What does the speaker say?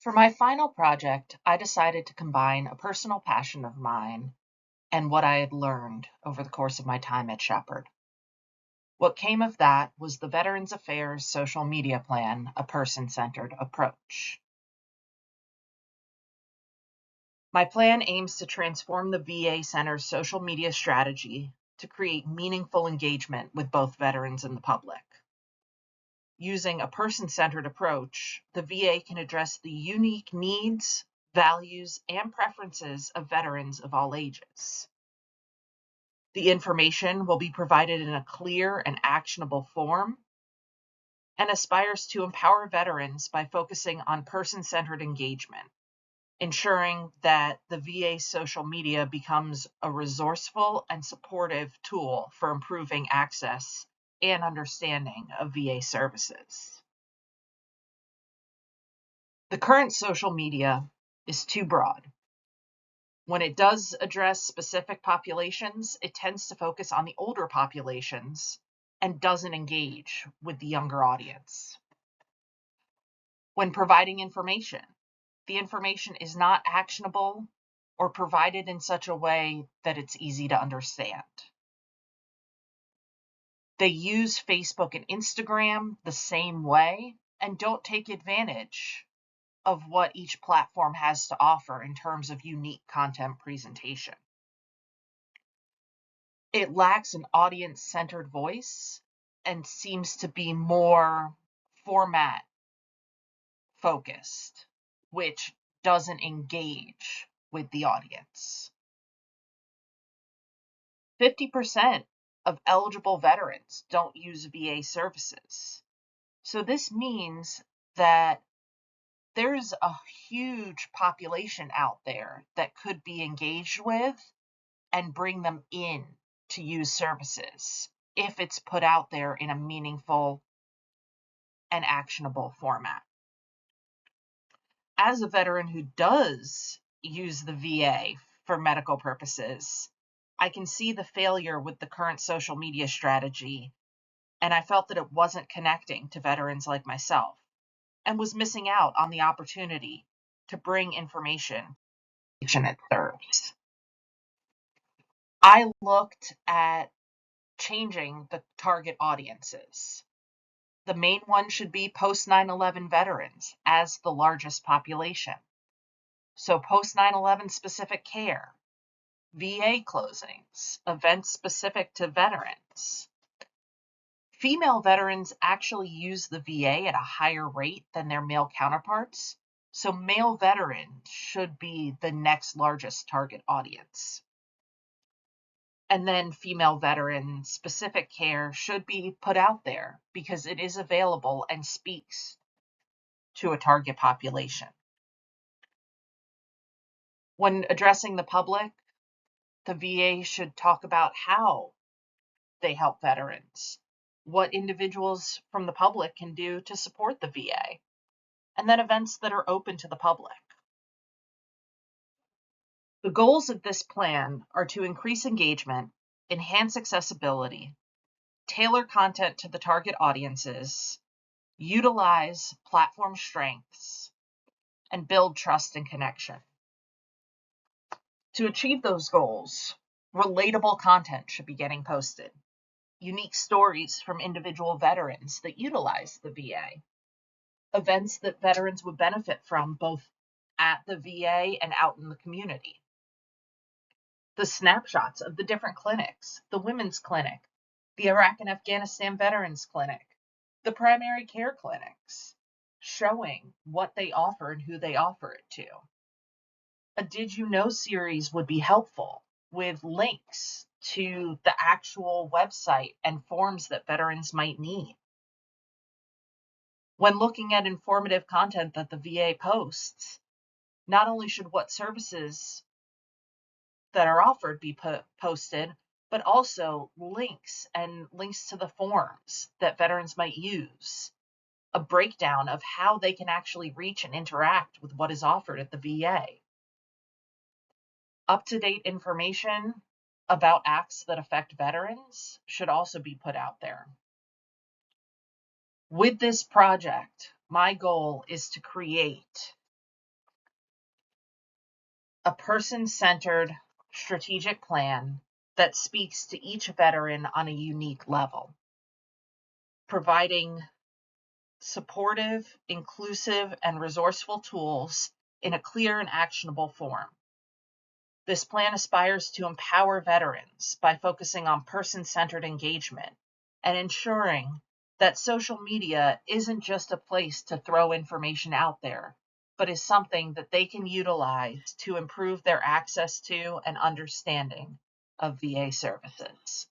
For my final project, I decided to combine a personal passion of mine and what I had learned over the course of my time at Shepherd. What came of that was the Veterans Affairs social media plan, a person-centered approach. My plan aims to transform the VA Center's social media strategy to create meaningful engagement with both veterans and the public. Using a person-centered approach, the VA can address the unique needs, values, and preferences of veterans of all ages. The information will be provided in a clear and actionable form and aspires to empower veterans by focusing on person-centered engagement, ensuring that the VA social media becomes a resourceful and supportive tool for improving access and understanding of VA services. The current social media is too broad. When it does address specific populations, it tends to focus on the older populations and doesn't engage with the younger audience. When providing information, the information is not actionable or provided in such a way that it's easy to understand. They use Facebook and Instagram the same way and don't take advantage of what each platform has to offer in terms of unique content presentation. It lacks an audience-centered voice and seems to be more format focused, which doesn't engage with the audience. 50% of eligible veterans don't use VA services. So this means that there's a huge population out there that could be engaged with and bring them in to use services if it's put out there in a meaningful and actionable format. As a veteran who does use the VA for medical purposes, I can see the failure with the current social media strategy, and I felt that it wasn't connecting to veterans like myself and was missing out on the opportunity to bring information it serves. I looked at changing the target audiences. The main one should be post 9/11 veterans as the largest population. So post 9/11 specific care, VA closings, events specific to veterans. Female veterans actually use the VA at a higher rate than their male counterparts, so male veterans should be the next largest target audience. And then female veteran specific care should be put out there because it is available and speaks to a target population. When addressing the public, the VA should talk about how they help veterans, what individuals from the public can do to support the VA, and then events that are open to the public. The goals of this plan are to increase engagement, enhance accessibility, tailor content to the target audiences, utilize platform strengths, and build trust and connection. To achieve those goals, relatable content should be getting posted. Unique stories from individual veterans that utilize the VA. Events that veterans would benefit from both at the VA and out in the community. The snapshots of the different clinics, the Women's Clinic, the Iraq and Afghanistan Veterans Clinic, the primary care clinics, showing what they offer and who they offer it to. A Did You Know series would be helpful with links to the actual website and forms that veterans might need. When looking at informative content that the VA posts, not only should what services that are offered be posted, but also links to the forms that veterans might use, a breakdown of how they can actually reach and interact with what is offered at the VA. Up-to-date information about acts that affect veterans should also be put out there. With this project, my goal is to create a person-centered strategic plan that speaks to each veteran on a unique level, providing supportive, inclusive, and resourceful tools in a clear and actionable form. This plan aspires to empower veterans by focusing on person-centered engagement and ensuring that social media isn't just a place to throw information out there, but is something that they can utilize to improve their access to and understanding of VA services.